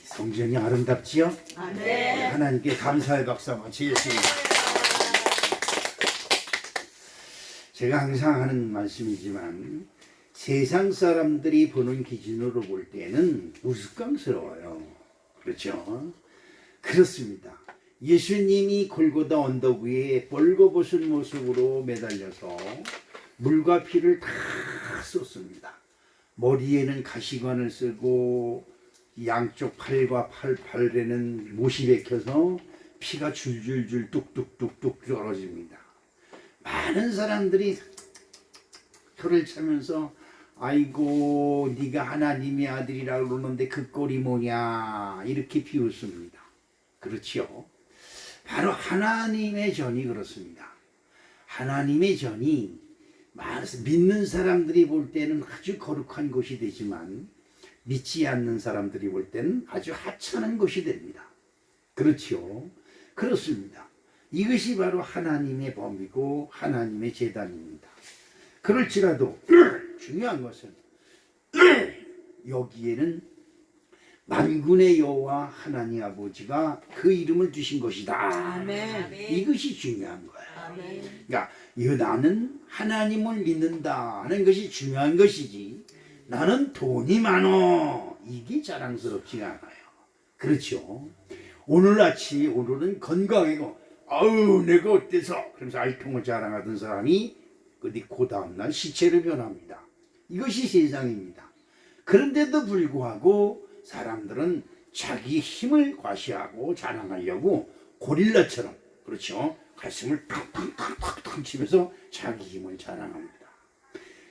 성전이 아름답지요? 네. 하나님께 감사의 박수 한번 치겠습니다. 제가 항상 하는 말씀이지만 세상 사람들이 보는 기준으로 볼 때는 우스꽝스러워요. 그렇죠? 그렇습니다. 예수님이 골고다 언덕 위에 벌거벗은 모습으로 매달려서 물과 피를 다 쏟습니다. 머리에는 가시관을 쓰고 양쪽 팔과 팔에는 못이 박혀서 피가 줄줄줄 뚝뚝뚝뚝 떨어집니다. 많은 사람들이 혀를 차면서 아이고 네가 하나님의 아들이라고 그러는데 그 꼴이 뭐냐 이렇게 비웃습니다. 그렇지요? 바로 하나님의 전이 그렇습니다. 하나님의 전이 믿는 사람들이 볼 때는 아주 거룩한 것이 되지만 믿지 않는 사람들이 볼 때는 아주 하찮은 것이 됩니다. 그렇지요? 그렇습니다. 이것이 바로 하나님의 법이고 하나님의 제단입니다. 그럴지라도 중요한 것은 여기에는 만군의 여호와 하나님 아버지가 그 이름을 주신 것이다. 아멘. 이것이 중요한 거예요. 아멘. 그러니까 나는 하나님을 믿는다 하는 것이 중요한 것이지 나는 돈이 많어 이게 자랑스럽지가 않아요. 그렇죠? 오늘은 건강하고 아우 내가 어때서 그러면서 알통을 자랑하던 사람이 그 다음날 시체로 변합니다. 이것이 세상입니다. 그런데도 불구하고 사람들은 자기 힘을 과시하고 자랑하려고 고릴라처럼 그렇죠? 가슴을 팍팍팍팍 치면서 자기 힘을 자랑합니다.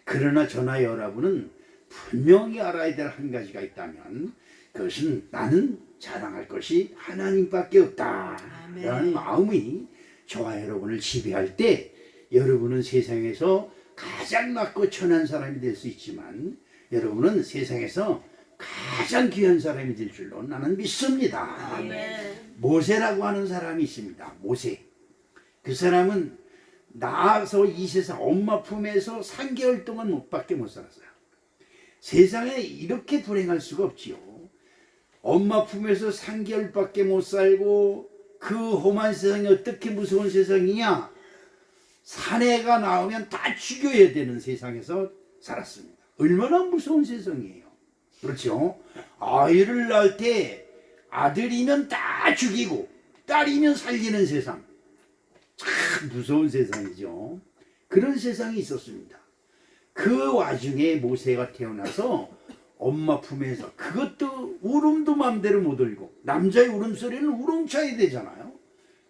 그러나 저나 여러분은 분명히 알아야 될 한 가지가 있다면 그것은 나는 자랑할 것이 하나님밖에 없다 라는 마음이 저와 여러분을 지배할 때 여러분은 세상에서 가장 낮고 천한 사람이 될 수 있지만 여러분은 세상에서 가장 귀한 사람이 될 줄로 나는 믿습니다. 모세라고 하는 사람이 있습니다. 모세. 그 사람은 낳아서 이 세상 엄마 품에서 3개월 동안 밖에 못 살았어요. 세상에 이렇게 불행할 수가 없지요. 엄마 품에서 3개월밖에 못 살고 그 험한 세상이 어떻게 무서운 세상이냐. 사내가 나오면 다 죽여야 되는 세상에서 살았습니다. 얼마나 무서운 세상이에요. 그렇죠? 아이를 낳을 때 아들이면 다 죽이고 딸이면 살리는 세상. 참 무서운 세상이죠. 그런 세상이 있었습니다. 그 와중에 모세가 태어나서 엄마 품에서 그것도 울음도 맘대로 못 울고 남자의 울음소리는 우렁차야 되잖아요.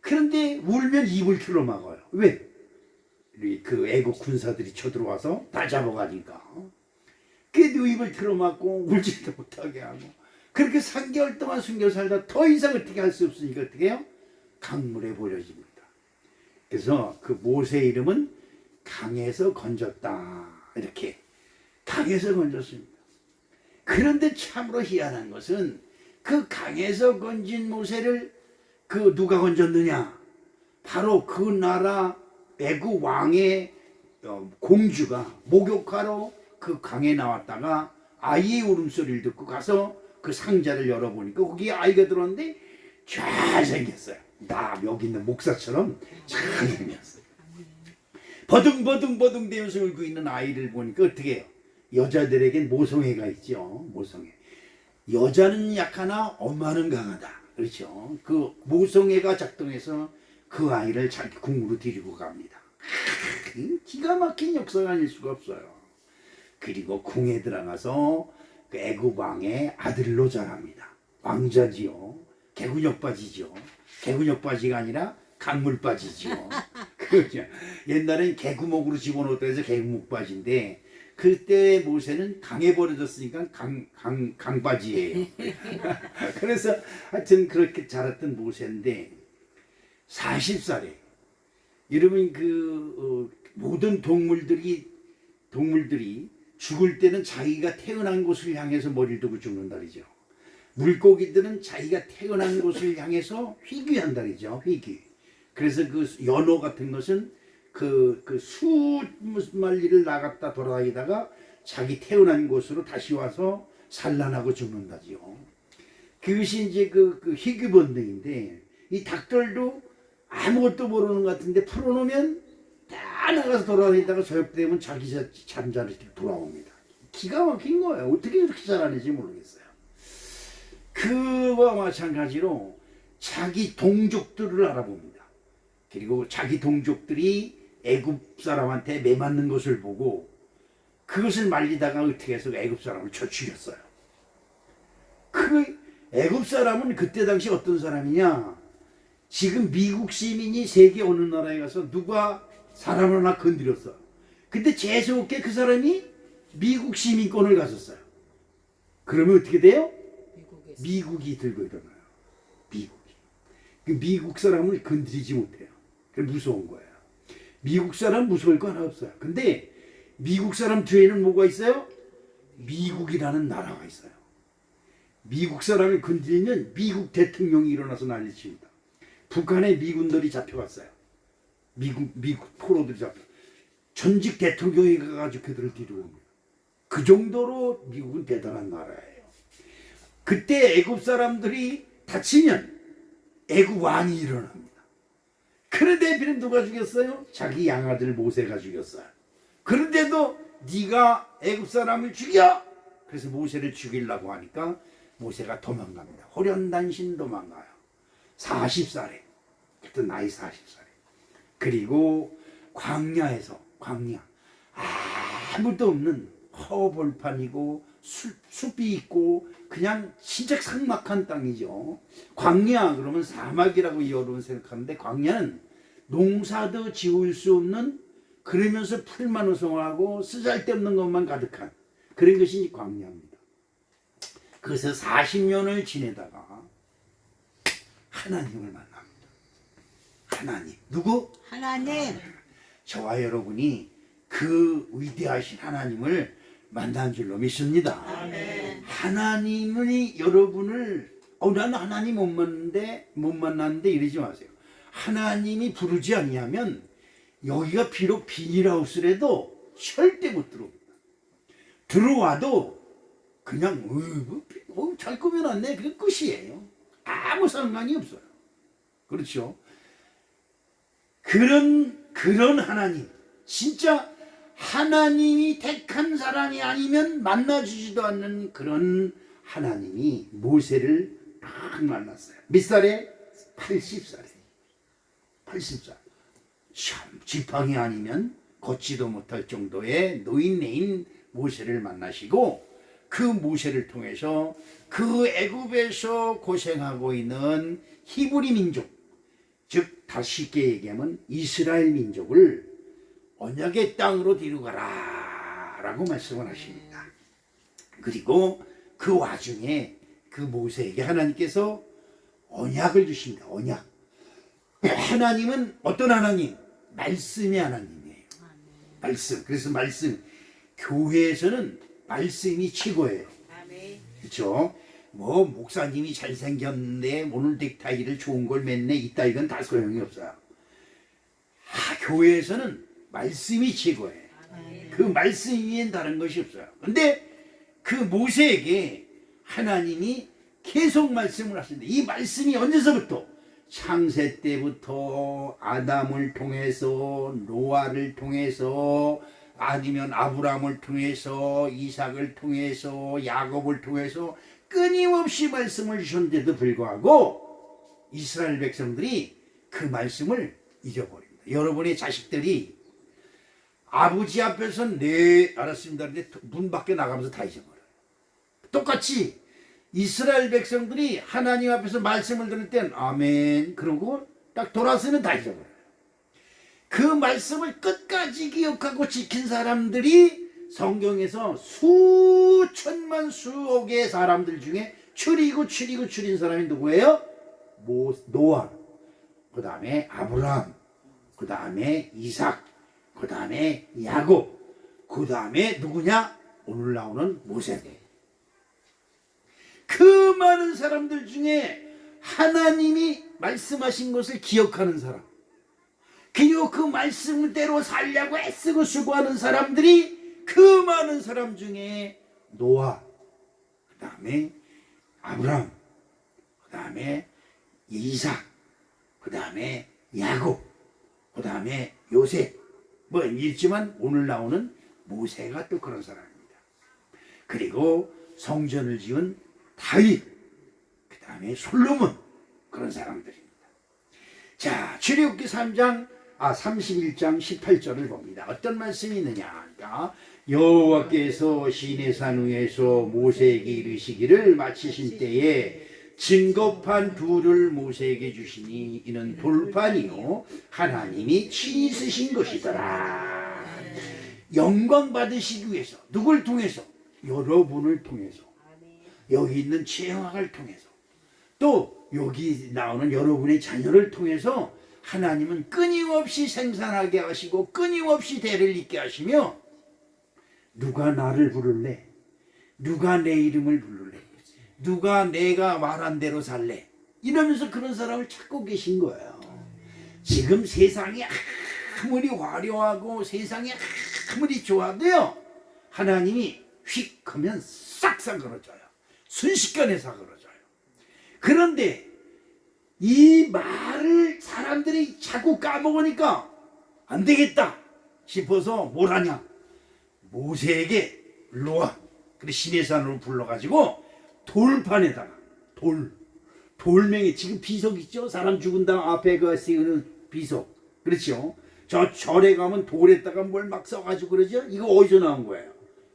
그런데 울면 입을 틀어막아요. 왜? 그 애국 군사들이 쳐들어와서 다 잡아가니까. 그래도 입을 틀어막고 울지도 못하게 하고 그렇게 3개월 동안 숨겨 살다 더 이상 어떻게 할 수 없으니까 어떻게 해요? 강물에 버려집니다. 그래서 그 모세 이름은 강에서 건졌다. 이렇게 강에서 건졌습니다. 그런데 참으로 희한한 것은 그 강에서 건진 모세를 그 누가 건졌느냐? 바로 그 나라 애국 왕의 공주가 목욕하러 그 강에 나왔다가 아이의 울음소리를 듣고 가서 그 상자를 열어보니까 거기에 아이가 들어왔는데 잘생겼어요. 나 여기 있는 목사처럼 잘생겼어요. 버둥버둥 대면서 울고 있는 아이를 보니까 어떻게 해요? 여자들에겐 모성애가 있죠. 모성애. 여자는 약하나 엄마는 강하다. 그렇죠. 그 모성애가 작동해서 그 아이를 자기 궁으로 데리고 갑니다. 기가 막힌 역사가 아닐 수가 없어요. 그리고 궁에 들어가서 그 애국 왕의 아들로 자랍니다. 왕자지요. 개구녁 바지죠. 개구녁 바지가 아니라 강물 바지죠. 그죠. 옛날엔 개구멍으로 집어넣었다 해서 개구멍 바지인데 그때 모세는 강에 버려졌으니까 강바지예요. 그래서 하여튼 그렇게 자랐던 모세인데 40살에 여러분 모든 동물들이 죽을 때는 자기가 태어난 곳을 향해서 머리를 두고 죽는다리죠. 물고기들은 자기가 태어난 곳을 향해서 회귀한다리죠. 회귀. 그래서 그 연어 같은 것은 수마리를 나갔다 돌아다니다가 자기 태어난 곳으로 다시 와서 산란하고 죽는다지요. 그것이 이제 그 희귀 본능인데, 이 닭들도 아무것도 모르는 것 같은데 풀어놓으면 다 나가서 돌아다니다가 저녁 되면 자기 잠자리로 돌아옵니다. 기가 막힌 거예요. 어떻게 이렇게 잘하는지 모르겠어요. 그와 마찬가지로 자기 동족들을 알아봅니다. 그리고 자기 동족들이 애굽 사람한테 매맞는 것을 보고 그것을 말리다가 어떻게 해서 애굽 사람을 쳐 죽였어요. 그 애굽 사람은 그때 당시 어떤 사람이냐? 지금 미국 시민이 세계 어느 나라에 가서 누가 사람을 하나 건드렸어. 근데 재수없게 그 사람이 미국 시민권을 가졌어요. 그러면 어떻게 돼요? 미국이 들고 일어나요. 미국이. 그 미국 사람을 건드리지 못해요. 그게 무서운 거예요. 미국 사람 무서울 거 하나 없어요. 근데 미국 사람 뒤에는 뭐가 있어요? 미국이라는 나라가 있어요. 미국 사람을 건드리면 미국 대통령이 일어나서 난리칩니다. 북한에 미군들이 잡혀갔어요. 미국 포로들이 잡혀. 전직 대통령이 가가지고 그들을 뒤로옵니다. 그 정도로 미국은 대단한 나라예요. 그때 애굽 사람들이 다치면 애굽 왕이 일어납니다. 그런데 비는 누가 죽였어요? 자기 양아들 모세가 죽였어요. 그런데도 네가 애굽 사람을 죽여! 그래서 모세를 죽이려고 하니까 모세가 도망갑니다. 호련단신 도망가요. 40살에. 그때 나이 40살에. 그리고 광야에서 아무도 없는 허벌판이고 숲이 있고 그냥 진짜 삭막한 땅이죠. 광야 그러면 사막이라고 여러분 생각하는데 광야는 농사도 지을 수 없는, 그러면서 풀만 우성하고 쓰잘데없는 것만 가득한 그런 것이 광야입니다. 그래서 40년을 지내다가 하나님을 만납니다. 하나님. 누구? 하나님. 저와 여러분이 그 위대하신 하나님을 만난 줄로 믿습니다. 아멘. 하나님이 여러분을 나는 하나님 못 만났는데 이러지 마세요. 하나님이 부르지 않냐면 여기가 비록 비닐하우스라도 절대 못 들어옵니다. 들어와도 그냥 잘 꾸며놨네, 그게 끝이에요. 아무 상관이 없어요. 그렇죠? 그런 하나님, 진짜 하나님이 택한 사람이 아니면 만나주지도 않는 그런 하나님이 모세를 딱 만났어요. 몇 살에? 80살에. 80살. 지팡이 아니면 걷지도 못할 정도의 노인네인 모세를 만나시고, 그 모세를 통해서 그 애굽에서 고생하고 있는 히브리 민족, 즉 다시 쉽게 얘기하면 이스라엘 민족을 언약의 땅으로 데려가라 라고 말씀을 하십니다. 그리고 그 와중에 그 모세에게 하나님께서 언약을 주십니다. 언약. 하나님은 어떤 하나님? 말씀의 하나님이에요. 말씀. 그래서 말씀. 교회에서는 말씀이 최고예요. 그렇죠? 뭐 목사님이 잘생겼는데 오늘 넥타이를 좋은 걸 맸네 이따 이건 다 소용이 없어요. 교회에서는 말씀이 최고예요. 그 말씀 위엔 다른 것이 없어요. 근데 그 모세에게 하나님이 계속 말씀을 하시는데, 이 말씀이 언제서부터? 창세 때부터 아담을 통해서, 노아를 통해서, 아니면 아브라함을 통해서, 이삭을 통해서, 야곱을 통해서 끊임없이 말씀을 주셨는데도 불구하고 이스라엘 백성들이 그 말씀을 잊어버립니다. 여러분의 자식들이 아버지 앞에서 네 알았습니다 근데 문 밖에 나가면서 다 잊어버려요. 똑같이 이스라엘 백성들이 하나님 앞에서 말씀을 들을 땐 아멘 그러고 딱 돌아서면 다 잊어버려요. 그 말씀을 끝까지 기억하고 지킨 사람들이 성경에서 수천만 수억의 사람들 중에 줄인 사람이 누구예요? 노아, 그 다음에 아브라함, 그 다음에 이삭, 그 다음에 야곱, 그 다음에 누구냐? 오늘 나오는 모세. 그 많은 사람들 중에 하나님이 말씀하신 것을 기억하는 사람, 그리고 그 말씀대로 살려고 애쓰고 수고하는 사람들이 그 많은 사람 중에 노아, 그 다음에 아브라함, 그 다음에 이삭, 그 다음에 야곱, 그 다음에 요셉, 뭐 있지만 오늘 나오는 모세가 또 그런 사람입니다. 그리고 성전을 지은 다윗, 그 다음에 솔로몬, 그런 사람들입니다. 자, 출애굽기 31장 18절을 봅니다. 어떤 말씀이 있느냐? 그러니까 여호와께서 시내산 위에서 모세에게 이르시기를 마치신 때에 증거판 둘을 모세에게 주시니 이는 돌판이요 하나님이 친히 쓰신 것이더라. 영광 받으시기 위해서 누굴 통해서? 여러분을 통해서, 여기 있는 최영학을 통해서, 또 여기 나오는 여러분의 자녀를 통해서 하나님은 끊임없이 생산하게 하시고 끊임없이 대를 잇게 하시며, 누가 나를 부를래? 누가 내 이름을 부를래? 누가 내가 말한 대로 살래? 이러면서 그런 사람을 찾고 계신 거예요. 지금 세상이 아무리 화려하고 세상이 아무리 좋아도요, 하나님이 휙 하면 싹 사그러져요. 순식간에 사그러져요. 그런데 이 말을 사람들이 자꾸 까먹으니까 안 되겠다 싶어서 뭘 하냐? 모세에게 일로와. 그래 시내산으로 불러가지고 돌판에다가 돌멩이, 지금 비석 있죠? 사람 죽은 다음 앞에 그 쓰이는 비석, 그렇죠? 저 절에 가면 돌에다가 뭘 막 써가지고 그러죠? 이거 어디서 나온 거예요?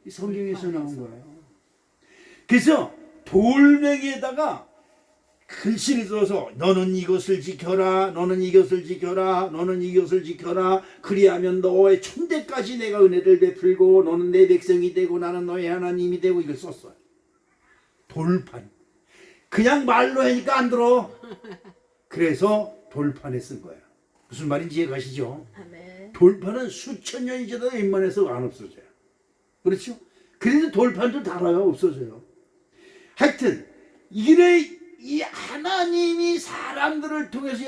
성경에서 나온 거예요. 그래서 돌멩이에다가 글씨를 써서 너는 이것을 지켜라, 너는 이것을 지켜라, 너는 이것을 지켜라. 그리하면 너의 천대까지 내가 은혜를 베풀고 너는 내 백성이 되고 나는 너의 하나님이 되고, 이걸 썼어요. 돌판. 그냥 말로 하니까 안 들어. 그래서 돌판에 쓴 거예요. 무슨 말인지 이해가시죠? 돌판은 수천 년이 지나도 웬만해서 안 없어져요. 그렇죠? 그래도 돌판도 달아요. 없어져요. 하여튼 이 하나님이 사람들을 통해서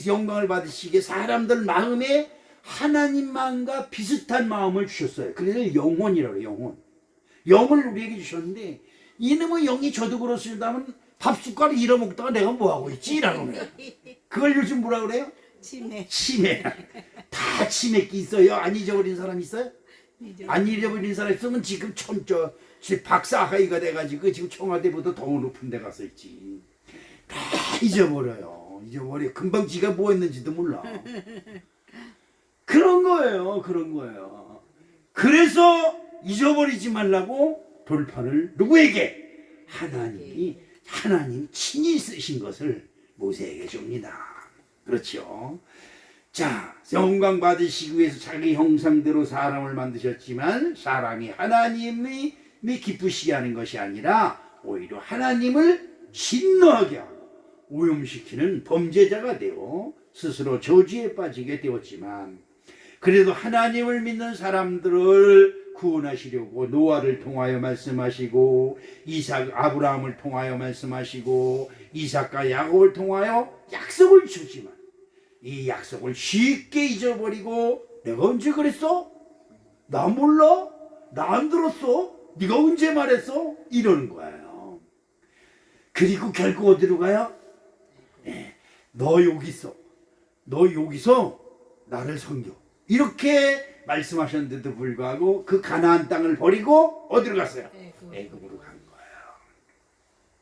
영광을 받으시게 사람들 마음에 하나님만과 비슷한 마음을 주셨어요. 그래서 영혼이라고 해요. 영혼. 영을 우리에게 주셨는데, 이놈의 영이 저도 그렇습니다면 밥 숟가락 잃어먹다가 내가 뭐하고 있지? 라고 그래요. 그걸 요즘 뭐라 그래요? 치매. 다 치매기 있어요. 안 잊어버린 사람 있어요? 안 잊어버린 사람 있으면 지금 박사학위가 돼가지고 지금 청와대보다 더 높은 데 가서 있지. 다 잊어버려요. 금방 지가 뭐 했는지도 몰라. 그런 거예요. 그래서 잊어버리지 말라고 돌판을 누구에게? 하나님 친히 쓰신 것을 모세에게 줍니다. 그렇죠? 자, 영광 받으시기 위해서 자기 형상대로 사람을 만드셨지만 사람이 하나님이 기쁘시게 하는 것이 아니라 오히려 하나님을 진노하게 하고 오염시키는 범죄자가 되어 스스로 저주에 빠지게 되었지만, 그래도 하나님을 믿는 사람들을 구원하시려고 노아를 통하여 말씀하시고 아브라함을 통하여 말씀하시고 이삭과 야곱을 통하여 약속을 주지만 이 약속을 쉽게 잊어버리고, 내가 언제 그랬어? 나 몰라? 나 안 들었어? 네가 언제 말했어? 이러는 거예요. 그리고 결국 어디로 가요? 너 여기서 나를 섬겨, 이렇게 말씀하셨는데도 불구하고 그 가나안 땅을 버리고 어디로 갔어요? 애굽으로 간 거예요.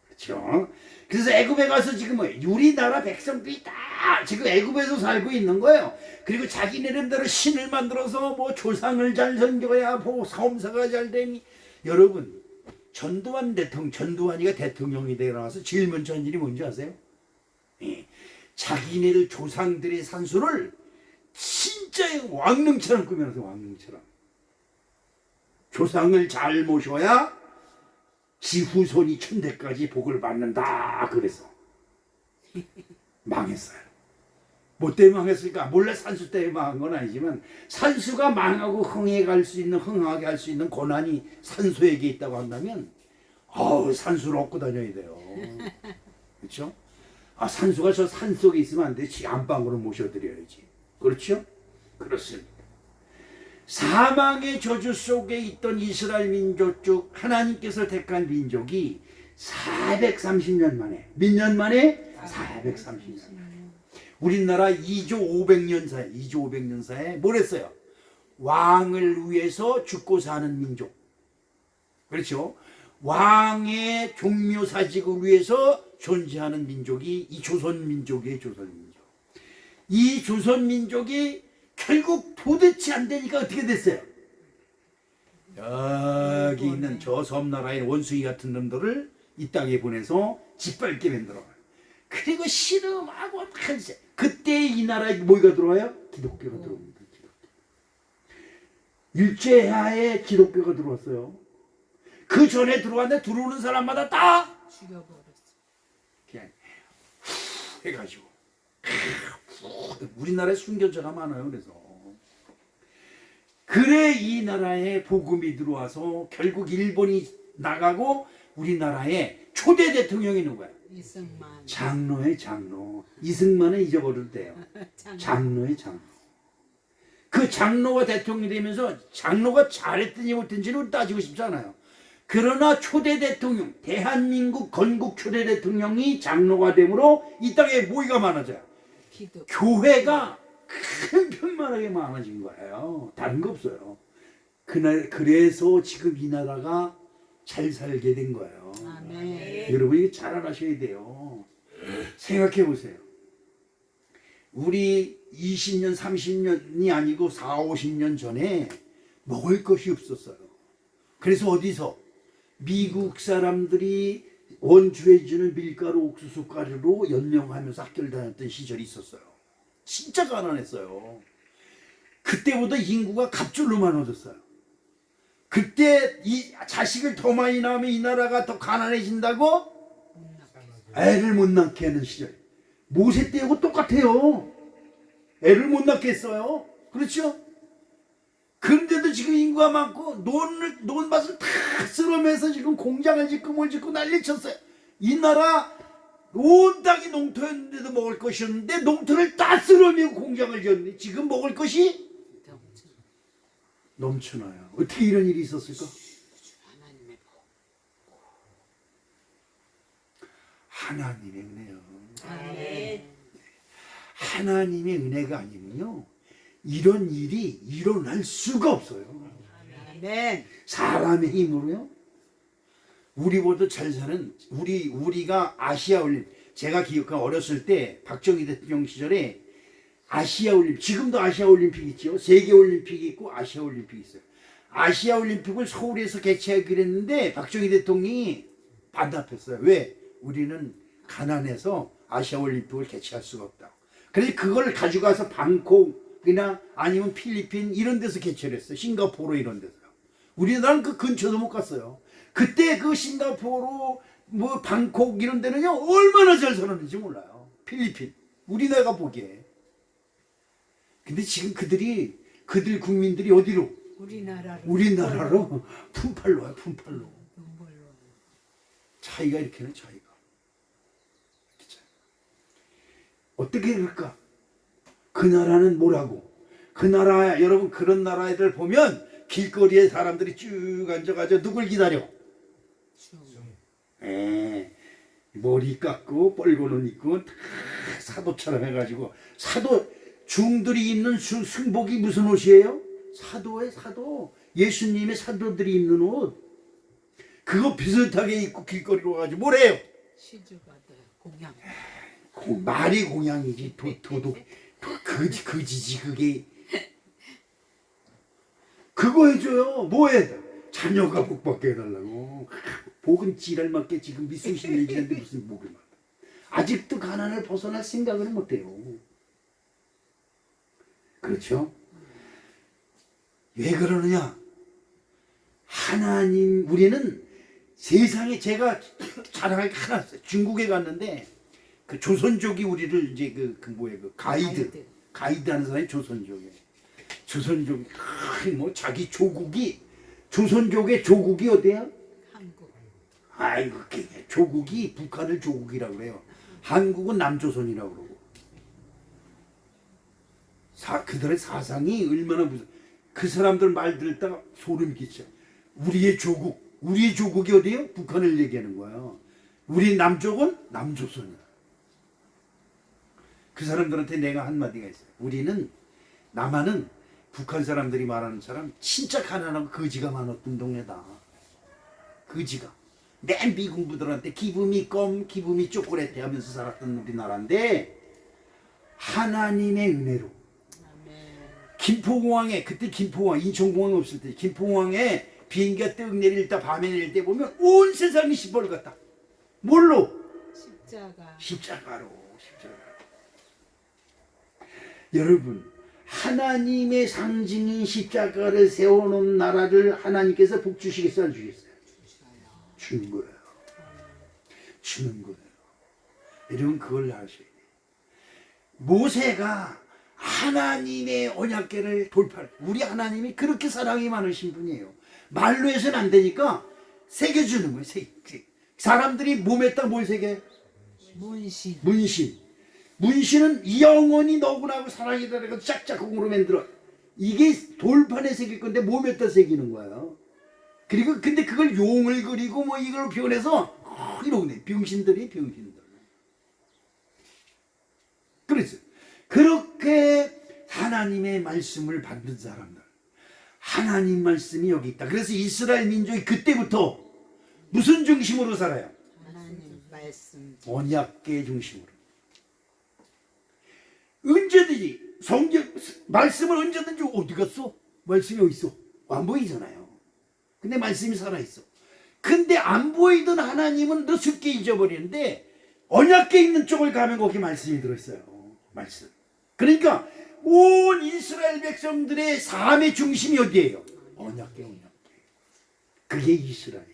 그렇죠? 그래서 애굽에 가서 지금 우리나라 백성들이 다 지금 애굽에서 살고 있는 거예요. 그리고 자기네들대로 신을 만들어서 뭐 조상을 잘 섬겨야 뭐 섬사가 잘 되니. 여러분, 전두환이가 대통령이 되고 나와서 제일 먼저 한 일이 뭔지 아세요? 자기네들 조상들의 산소를 진짜 왕릉처럼 꾸며서, 왕릉처럼 조상을 잘 모셔야 지후손이 천대까지 복을 받는다. 그래서 망했어요. 뭐 때문에 망했을까? 몰래 산수 때문에 망한 건 아니지만, 산수가 망하고 흥하게 할 수 있는 고난이 산소에게 있다고 한다면 산수를 얻고 다녀야 돼요. 그렇죠? 산수가 저 산 속에 있으면 안 돼. 지 안방으로 모셔드려야지. 그렇죠? 그렇습니다. 사망의 저주 속에 있던 이스라엘 민족 중 하나님께서 택한 민족이 430년 만에. 몇 년 만에? 430년 만에. 우리나라 2조 500년 사이, 2조 500년 사이에 뭘 했어요? 왕을 위해서 죽고 사는 민족. 그렇죠? 왕의 종묘 사직을 위해서 존재하는 민족이 이 조선민족이에요. 조선민족. 이 조선민족이 결국 도대체 안 되니까 어떻게 됐어요? 여기 있는 저 섬나라의 원숭이 같은 놈들을 이 땅에 보내서 짓밟게 만들어. 그리고 씨름하고 한세. 그때 이 나라에 뭐가 들어와요? 기독교가 들어옵니다. 기독교. 일제하에 기독교가 들어왔어요. 그 전에 들어왔는데 들어오는 사람마다 다 죽여버렸어. 그냥 해가지고 우리나라에 순교자가 많아요. 그래 이 나라에 복음이 들어와서 결국 일본이 나가고 우리나라에 초대 대통령이 누구야? 이승만. 장로의 장로. 이승만은 잊어버려도 돼요. 장로의 장로. 그 장로가 대통령이 되면서 장로가 잘했든지 못했는지는 따지고 싶지 않아요. 그러나 초대 대통령, 대한민국 건국 초대 대통령이 장로가 되므로 이 땅에 뭐가 많아져요? 기독. 교회가 큰 편만하게 많아진 거예요. 다른 거 없어요. 그래서 지금 이 나라가 잘 살게 된 거예요. 아멘. 여러분 이거 잘 알아셔야 돼요. 생각해 보세요. 우리 20년, 30년이 아니고 4, 50년 전에 먹을 것이 없었어요. 그래서 어디서? 미국 사람들이 원주해주는 밀가루, 옥수수 가루로 연명하면서 학교를 다녔던 시절이 있었어요. 진짜 가난했어요. 그때보다 인구가 갑절로 많아졌어요. 그때 이 자식을 더 많이 낳으면 이 나라가 더 가난해진다고 애를 못 낳게 하는 시절. 모세 때하고 똑같아요. 애를 못 낳게 했어요. 그렇죠? 그런데도 지금 인구가 많고 논밭을 다 쓸어매서 지금 공장을 짓고 뭘 짓고 난리 쳤어요. 이 나라 온 땅이 농토였는데도 먹을 것이 없는데 농토를 다 쓸어매고 공장을 지었는데 지금 먹을 것이 넘쳐나요. 어떻게 이런 일이 있었을까? 하나님의 은혜요. 아멘. 하나님의 은혜가 아니면요 이런 일이 일어날 수가 없어요. 아멘. 사람의 힘으로요. 우리보다 잘 사는 우리가 아시아 올림, 제가 기억한 어렸을 때 박정희 대통령 시절에 아시아 올림, 지금도 아시아 올림픽 있죠. 세계 올림픽이 있고 아시아 올림픽이 있어요. 아시아 올림픽을 서울에서 개최하기로 했는데 박정희 대통령이 반납했어요. 왜? 우리는 가난해서 아시아 올림픽을 개최할 수가 없다. 그래서 그걸 가져가서 방콕이나 아니면 필리핀 이런 데서 개최를 했어요. 싱가포르 이런 데서. 우리나라는 그 근처도 못 갔어요. 그때 그 싱가포르 뭐 방콕 이런 데는요 얼마나 잘 살았는지 몰라요. 필리핀 우리나라가 보기에. 근데 지금 그들 국민들이 어디로? 우리나라로 품팔로 와요. 품팔로. 차이가 이렇게는 차이가. 어떻게 그럴까? 그 나라는 뭐라고? 그 나라 여러분 그런 나라들 보면 길거리에 사람들이 쭉 앉아가지고 누굴 기다려? 머리 깎고 뻘고는 입고 다 사도처럼 해가지고 사도 중들이 입는 승복이 무슨 옷이에요? 사도의 사도. 예수님의 사도들이 입는 옷. 그거 비슷하게 입고 길거리로 가가지고 뭐래요? 시주받아요. 공양. 말이 공양이지 도둑 거지지 그게. 그거 해줘요. 뭐해? 자녀가 복 받게 해달라고. 복은 지랄 맞게 지금 미수십 년 지났는데 무슨 복을 받아. 아직도 가난을 벗어날 생각을 못해요. 그렇죠? 왜 그러느냐? 하나님, 우리는 세상에 제가 자랑할 게 하나 있어요. 중국에 갔는데 그 조선족이 우리를 이제 그 가이드 하는 사람이 조선족이에요. 조선족이 뭐 자기 조국이 조선족의 조국이 어디야? 한국. 아이고 조국이 북한을 조국이라고 그래요. 한국은 남조선이라고 그러고. 그들의 사상이 얼마나 무슨 그 사람들 말 들었다가 소름 끼쳐. 우리의 조국이 어디예요? 북한을 얘기하는 거야. 우리 남쪽은 남조선이다. 그 사람들한테 내가 한마디가 있어요. 우리는 남한은 북한 사람들이 말하는 사람 진짜 가난하고 거지가 많았던 동네다. 거지가 맨 미군부들한테 기분이 껌 기분이 쪼꼬레떼 하면서 살았던 우리나라인데 하나님의 은혜로 김포공항에 그때 김포공항 인천공항 없을 때 김포공항에 비행기가 떡 내릴 때 밤에 내릴 때 보면 온 세상이 시뻘겋다. 뭘로? 십자가로. 여러분 하나님의 상징인 십자가를 세워놓은 나라를 하나님께서 복 주시겠어요? 안 주겠어요? 주는 거예요. 주는 거예요. 여러분 그걸 아셔야 돼요. 모세가 하나님의 언약궤를 돌파를 우리 하나님이 그렇게 사랑이 많으신 분이에요. 말로 해서는 안 되니까 새겨주는 거예요. 사람들이 몸에다 뭘 새겨? 문신. 문신은 영원히 너구나하고 사랑이다 그래서 짝짝꿍으로 만들어. 이게 돌판에 새길 건데 몸에다 새기는 거예요. 그리고 근데 그걸 용을 그리고 뭐 이걸 표현해서 이러네. 병신들. 그래서 그렇게 하나님의 말씀을 받는 사람들, 하나님 말씀이 여기 있다. 그래서 이스라엘 민족이 그때부터 무슨 중심으로 살아요? 하나님 말씀. 언약궤 중심으로. 언제든지 성경 말씀을 언제든지 어디 갔어? 말씀이 어디 있어? 안 보이잖아요. 근데 말씀이 살아있어. 근데 안 보이던 하나님은 너 쉽게 잊어버리는데 언약궤 있는 쪽을 가면 거기 말씀이 들어있어요. 말씀. 그러니까 온 이스라엘 백성들의 삶의 중심이 어디예요? 언약궤. 그게 이스라엘이에요.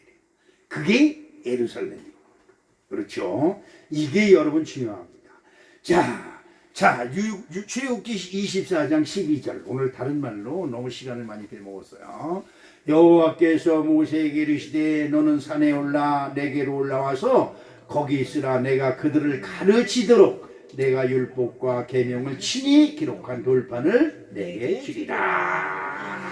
그게 예루살렘이에요. 그렇죠? 이게 여러분 중요합니다. 자, 출애굽기 24장 12절. 오늘 다른 말로 너무 시간을 많이 빼먹었어요. 여호와께서 모세에게 이르시되 너는 산에 올라 내게로 올라와서 거기 있으라. 내가 그들을 가르치도록 내가 율법과 계명을 친히 기록한 돌판을 내게 주리라.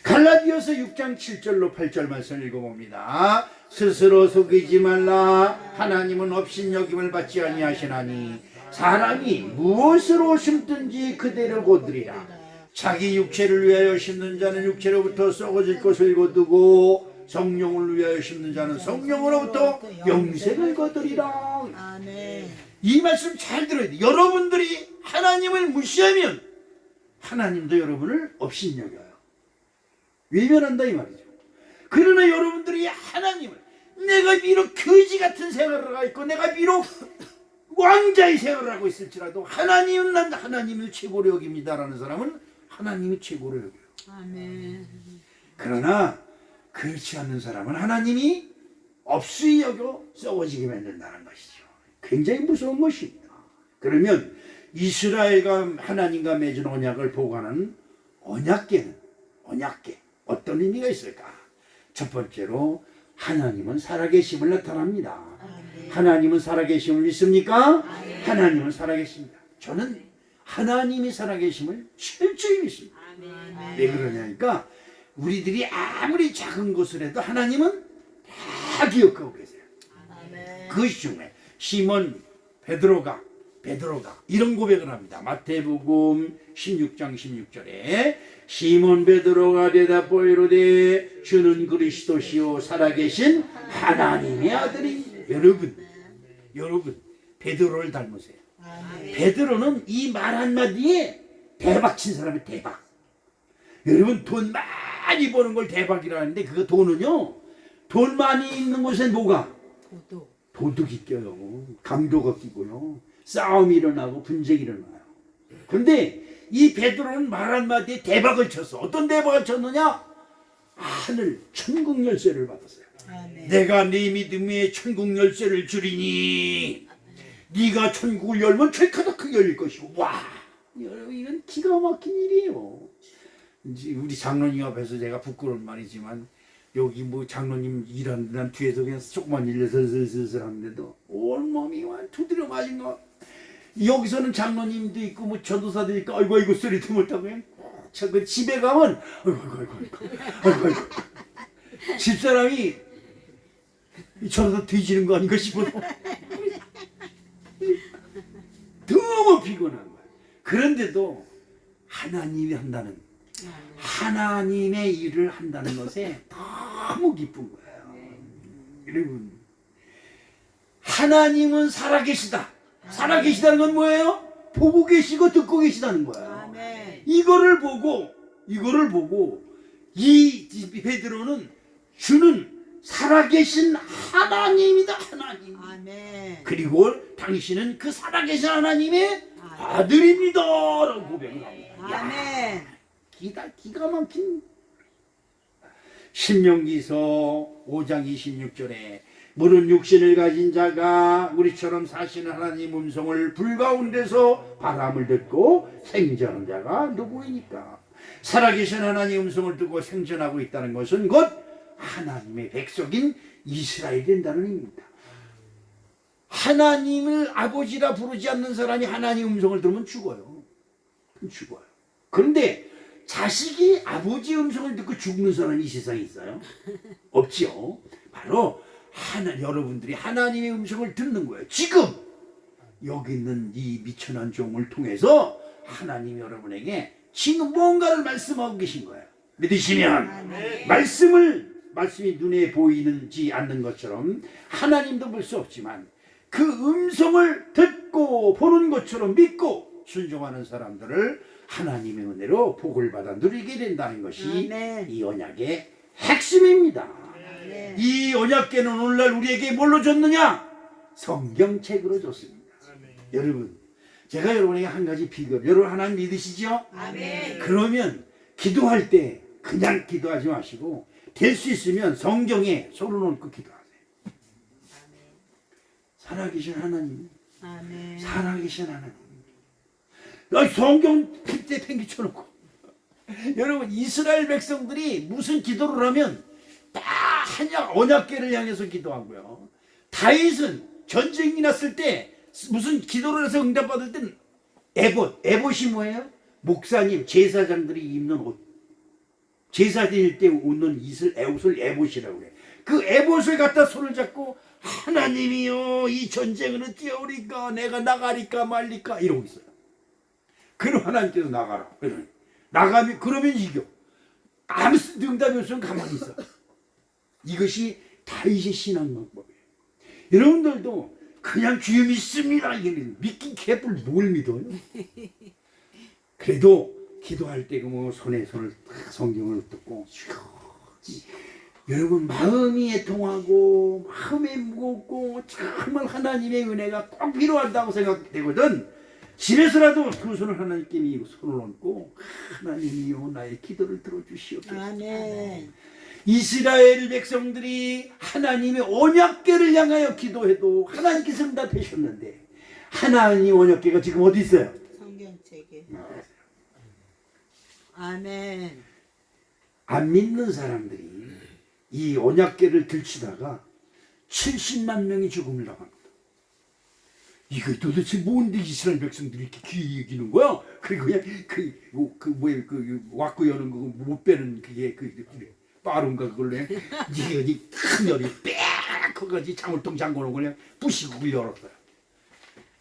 갈라디아서 6장 7절로 8절 말씀 읽어봅니다. 스스로 속이지 말라. 하나님은 업신여김을 받지 아니하시나니 사람이 무엇으로 심든지 그대로 거두리라. 자기 육체를 위하여 심는 자는 육체로부터 썩어질 것을 거두고 성령을 위하여 심는 자는 성령으로부터 영생을 거두리라. 아멘. 이 말씀 잘 들어야 돼요. 여러분들이 하나님을 무시하면 하나님도 여러분을 업신여겨요. 외면한다 이 말이죠. 그러나 여러분들이 하나님을 내가 비록 거지 같은 생활을 하고 있고 내가 비록 왕자의 생활을 하고 있을지라도 하나님은 난 하나님을 최고로 여깁니다라는 사람은 하나님이 최고로 여겨요. 아멘. 그러나 그렇지 않는 사람은 하나님이 없이 여겨 썩어지게 만든다는 것이죠. 굉장히 무서운 것입니다. 그러면 이스라엘과 하나님과 맺은 언약을 보관하는 언약궤는 어떤 의미가 있을까? 첫 번째로 하나님은 살아계심을 나타납니다. 하나님은 살아계심을 믿습니까? 하나님은 살아계십니다. 저는 하나님이 살아계심을 철저히 믿습니다. 왜 그러냐니까 우리들이 아무리 작은 것을 해도 하나님은 다 기억하고 계세요. 그것이 중요해요. 시몬 베드로가 이런 고백을 합니다. 마태복음 16장 16절에 시몬 베드로가 대답하여 이르되 주는 그리스도시요 살아계신 하나님의 아들이. 여러분 베드로를 닮으세요. 베드로는 이 말 한마디에 대박 친 사람이 대박. 여러분 돈 많이 버는 걸 대박이라는데 그 돈은요, 돈 많이 있는 곳엔 뭐가? 도둑이 껴요. 강도가 끼고요. 싸움이 일어나고 분쟁이 일어나요. 그런데 이 베드로는 말 한마디에 대박을 쳤어. 어떤 대박을 쳤느냐? 하늘 천국 열쇠를 받았어요. 내가 네 믿음에 천국 열쇠를 주리니 네가 천국을 열면 죄카다 크게 열릴 것이고. 와, 여러분 이건 기가 막힌 일이에요. 우리 장로님 앞에서 제가 부끄러운 말이지만 여기 뭐 장로님 일하는 난 뒤에서 그냥 조금만 일려서 슬슬 하는데도 온몸이 완 두드려 맞은 거. 여기서는 장로님도 있고 뭐 전도사도 있고 아이고 소리도 못하고 그냥 그 집에 가면 아이고 집사람이 저러다 뒤지는 거 아닌가 싶어서 너무 피곤한 거야. 그런데도 하나님이 한다는, 하나님의 일을 한다는 것에 너무 기쁜 거예요. 여러분, 하나님은 살아계시다. 살아계시다는 건 뭐예요? 보고 계시고 듣고 계시다는 거예요. 아멘. 이거를 보고 이 베드로는 주는 살아계신 하나님이다. 하나님. 아멘. 그리고 당신은 그 살아계신 하나님의 아들입니다 라고 고백을 합니다. 아멘. 기가 막힌. 신명기서 5장 26절에 물은 육신을 가진 자가 우리처럼 사시는 하나님 음성을 불가운데서 바람을 듣고 생전한 자가 누구이니까. 살아계신 하나님 음성을 듣고 생전하고 있다는 것은 곧 하나님의 백성인 이스라엘이 된다는 의미입니다. 하나님을 아버지라 부르지 않는 사람이 하나님 음성을 들으면 죽어요. 그런데 자식이 아버지 음성을 듣고 죽는 사람이 이 세상에 있어요? 없죠. 바로 여러분들이 하나님의 음성을 듣는 거예요. 지금 여기 있는 이 미천한 종을 통해서 하나님이 여러분에게 지금 뭔가를 말씀하고 계신 거예요. 믿으시면 말씀이 눈에 보이는지 않는 것처럼 하나님도 볼 수 없지만 그 음성을 듣고 보는 것처럼 믿고 순종하는 사람들을 하나님의 은혜로 복을 받아 누리게 된다는 것이 이 언약의 핵심입니다. 이 언약궤는 오늘날 우리에게 뭘로 줬느냐? 성경책으로 줬습니다. 여러분, 제가 여러분에게 한 가지 비결. 여러분 하나님 믿으시죠? 아멘. 그러면 기도할 때 그냥 기도하지 마시고 될 수 있으면 성경에 손을 얹고 기도하세요. 살아계신 하나님. 아멘. 살아계신 하나님. 성경 핏대 팽개쳐놓고 여러분 이스라엘 백성들이 무슨 기도를 하면 다 언약궤를 향해서 기도하고요. 다윗은 전쟁이 났을 때 무슨 기도를 해서 응답받을 때는 에봇이 뭐예요? 목사님 제사장들이 입는 옷, 제사 드릴 때 입는 옷을 에봇이라고 그래. 그 에봇을 갖다 손을 잡고 하나님이요 이 전쟁은 어찌하오리까 내가 나가리까 말리까 이러고 있어요. 그럼 하나님께서 나가라. 나가면 그러면 이겨. 아무 응답이 없으면 가만히 있어. 이것이 다윗의 신앙 방법이에요. 여러분들도 그냥 주여 믿습니다. 이게 믿긴 개뿔 뭘 믿어요? 그래도 기도할 때 뭐 손에 손을 성경을 뜯고 여러분 마음이 애통하고 마음이 무겁고 정말 하나님의 은혜가 꼭 필요하다고 생각되거든. 집에서라도 두 손을 하나님께 미고 손을 얹고 하나님이요 나의 기도를 들어주시옵소서. 아멘. 이스라엘 백성들이 하나님의 언약궤를 향하여 기도해도 하나님께서 응답하셨는데 하나님 언약궤가 지금 어디 있어요? 성경책에. 아멘. 안 믿는 사람들이 이 언약궤를 들치다가 70만 명이 죽음을 당합니다. 이거 도대체 뭔데 이스라엘 백성들이 이렇게 귀히 여기는 거야? 그리고 그냥 왁구 여는 거 못 빼는 그게 빠른가 그걸로 해. 이게 큰 열이 빽 커가지고 장물통 잠궈놓은 걸 부시고 그걸 열었어요.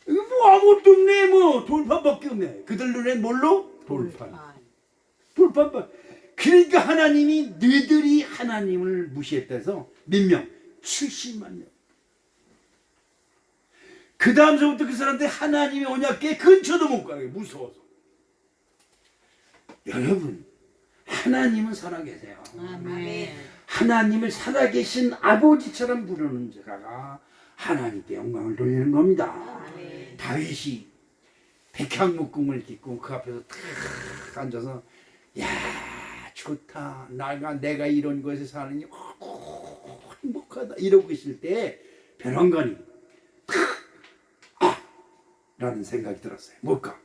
이거 뭐 아무것도 없네. 뭐 돌판밖에 없네. 그들 눈엔 뭘로? 돌판. 그러니까 하나님이 너희들이 하나님을 무시했다 해서 몇 명? 70만 명. 그 다음서부터 그 사람들이 하나님의 언약궤 근처도 못 가게 무서워서. 여러분 하나님은 살아계세요. 아멘. 하나님을 살아계신 아버지처럼 부르는 자가 하나님께 영광을 돌리는 겁니다. 아멘. 다윗이 백향목금을 깃고 그 앞에서 탁 앉아서 야 좋다 내가 이런 것에 사느니 행복하다 이러고 있을 때 변환관이 라는 생각이 들었어요. 뭘까?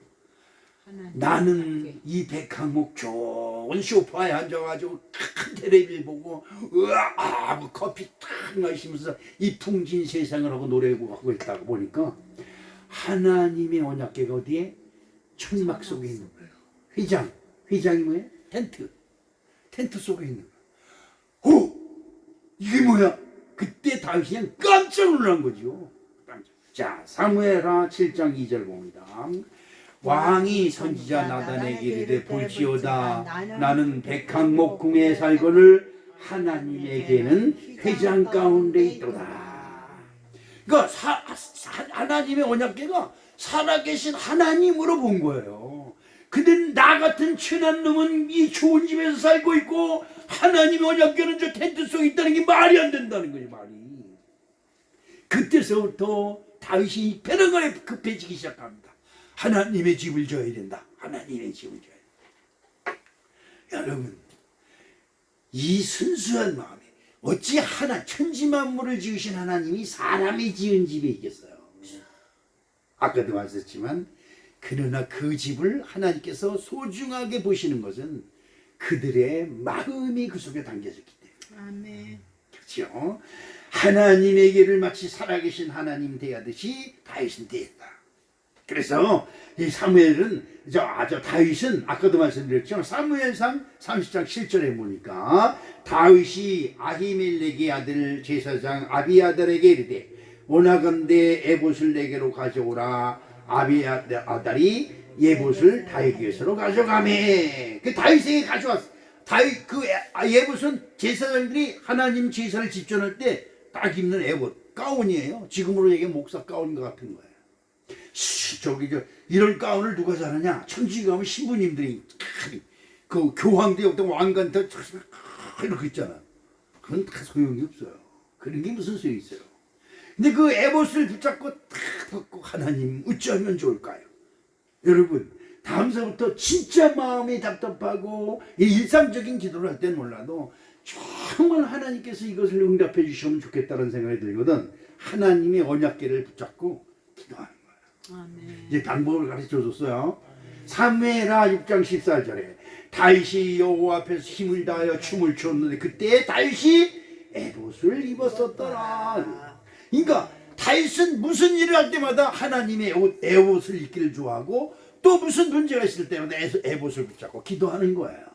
나는 이 백항목 좋은 소파에 앉아가지고 큰 텔레비를 보고 하고 커피 탁 마시면서 이 풍진 세상을 하고 노래하고 있다가 보니까 하나님의 언약궤가 어디에? 천막 속에 있는 거예요. 휘장이 뭐예요? 텐트 속에 있는 거예요. 이게 뭐야? 그때 다윗이 그냥 깜짝 놀란 거죠. 자, 사무엘하 7장 2절 봅니다. 왕이 선지자 나단에게 이르되 볼지어다 나는 백항목궁에 살거늘 하나님에게는 회장 가운데 있도다. 그러니까 하나님의 언약궤가 살아계신 하나님으로 본 거예요. 근데 나 같은 천한 놈은 이 좋은 집에서 살고 있고 하나님의 언약궤는 저 텐트 속에 있다는 게 말이 안 된다는 거죠. 말이. 그때서부터 다윗이 배런간에 급해지기 시작합니다. 하나님의 집을 져야 된다. 하나님의 집을 져야 된다. 여러분, 이 순수한 마음에 어찌 천지만물을 지으신 하나님이 사람이 지은 집에 있겠어요. 아까도 말했지만 그러나 그 집을 하나님께서 소중하게 보시는 것은 그들의 마음이 그 속에 담겨졌기 때문에. 아멘. 그렇죠? 하나님에게를 마치 살아계신 하나님 대하듯이 다윗은 대했다. 그래서 이 사무엘은 다윗은 아까도 말씀드렸죠. 사무엘상 30장 7절에 보니까 다윗이 아히멜렉의 아들 제사장 아비아달에게 이르되 원하건대 에봇을 내게로 가져오라. 아비아달이 에봇을 다윗에게로 가져가매. 그 다윗에게 가져왔어. 다윗 그 에봇은 제사장들이 하나님 제사를 집전할 때 딱 입는 에봇 가운이에요. 지금으로 얘기하면 목사 가운 것 같은 거예요. 이런 가운을 누가 사느냐? 천주교 가면 신부님들이 그 교황대 어떤 왕관도 이렇게 있잖아. 그건 다 소용이 없어요. 그런 게 무슨 소용이 있어요? 근데 그 에봇을 붙잡고 탁 벗고 하나님 어찌하면 좋을까요? 여러분, 다음서부터 진짜 마음이 답답하고 일상적인 기도를 할 때는 몰라도 정말 하나님께서 이것을 응답해 주시면 좋겠다는 생각이 들거든. 하나님의 언약궤를 붙잡고 기도하는 거예요. 아멘. 이제 방법을 가르쳐 줬어요. 사무엘하 6장 14절에 다윗이 여호와 앞에서 힘을 다하여 춤을 췄는데 그때 다윗이 에봇을 입었었더라. 그러니까 다윗은 무슨 일을 할 때마다 하나님의 에봇을 입기를 좋아하고 또 무슨 문제가 있을 때마다 에봇을 붙잡고 기도하는 거예요.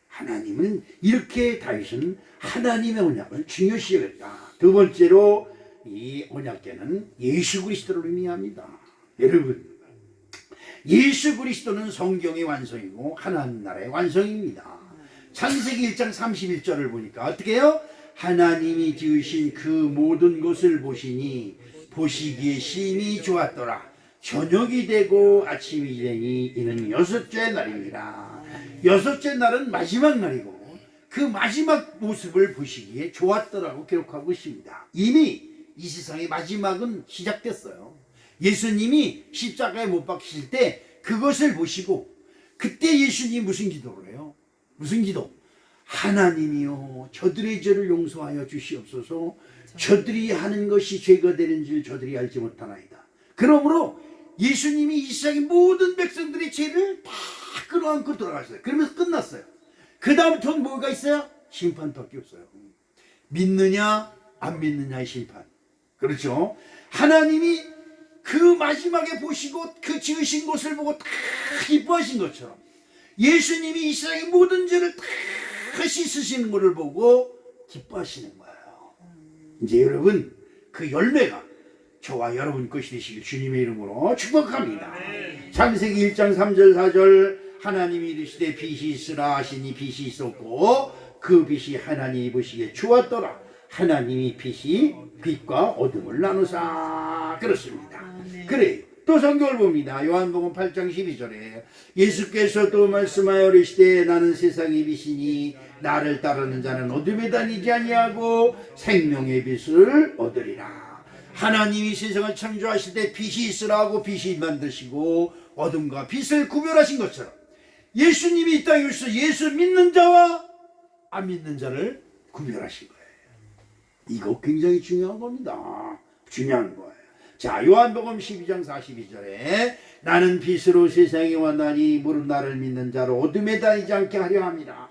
하나님은 이렇게 다윗은 하나님의 언약을 중요시 여겼다. 두 번째로 이 언약궤는 예수 그리스도를 의미합니다. 여러분, 예수 그리스도는 성경의 완성이고 하나님 나라의 완성입니다. 창세기 1장 31절을 보니까 어떻게 해요? 하나님이 지으신 그 모든 것을 보시니 보시기에 심히 좋았더라. 저녁이 되고 아침이 되니 이는 여섯째 날입니다. 여섯째 날은 마지막 날이고 그 마지막 모습을 보시기에 좋았더라고 기록하고 있습니다. 이미 이 세상의 마지막은 시작됐어요. 예수님이 십자가에 못 박히실 때 그것을 보시고 그때 예수님이 무슨 기도를 해요? 무슨 기도? 하나님이여 저들의 죄를 용서하여 주시옵소서. 저들이 하는 것이 죄가 되는 줄 저들이 알지 못하나이다. 그러므로 예수님이 이 세상의 모든 백성들의 죄를 다 끌어안고 돌아가셨어요. 그러면서 끝났어요. 그 다음부터는 뭐가 있어요? 심판밖에 없어요. 믿느냐 안 믿느냐의 심판. 그렇죠? 하나님이 그 마지막에 보시고 그 지으신 것을 보고 다 기뻐하신 것처럼 예수님이 이 세상의 모든 죄를 다 씻으시는 것을 보고 기뻐하시는 거예요. 이제 여러분, 그 열매가 저와 여러분 것이 되시길 주님의 이름으로 축복합니다. 창세기 1장 3절 4절 하나님이 이르시되 빛이 있으라 하시니 빛이 있었고 그 빛이 하나님이 보시기에 좋았더라. 하나님이 빛과 어둠을 나누사. 그렇습니다. 그래, 또 성경을 봅니다. 요한복음 8장 12절에 예수께서 또 말씀하여 이르시되 나는 세상의 빛이니 나를 따르는 자는 어둠에 다니지 아니하고 생명의 빛을 얻으리라. 하나님이 세상을 창조하실 때 빛이 있으라고 빛이 만드시고 어둠과 빛을 구별하신 것처럼 예수님이 이 땅에 오셔서 예수 믿는 자와 안 믿는 자를 구별하신 거예요. 이거 굉장히 중요한 겁니다. 중요한 거예요. 자, 요한복음 12장 42절에 나는 빛으로 세상에 왔나니 무릇 나를 믿는 자로 어둠에 다니지 않게 하려 함이라.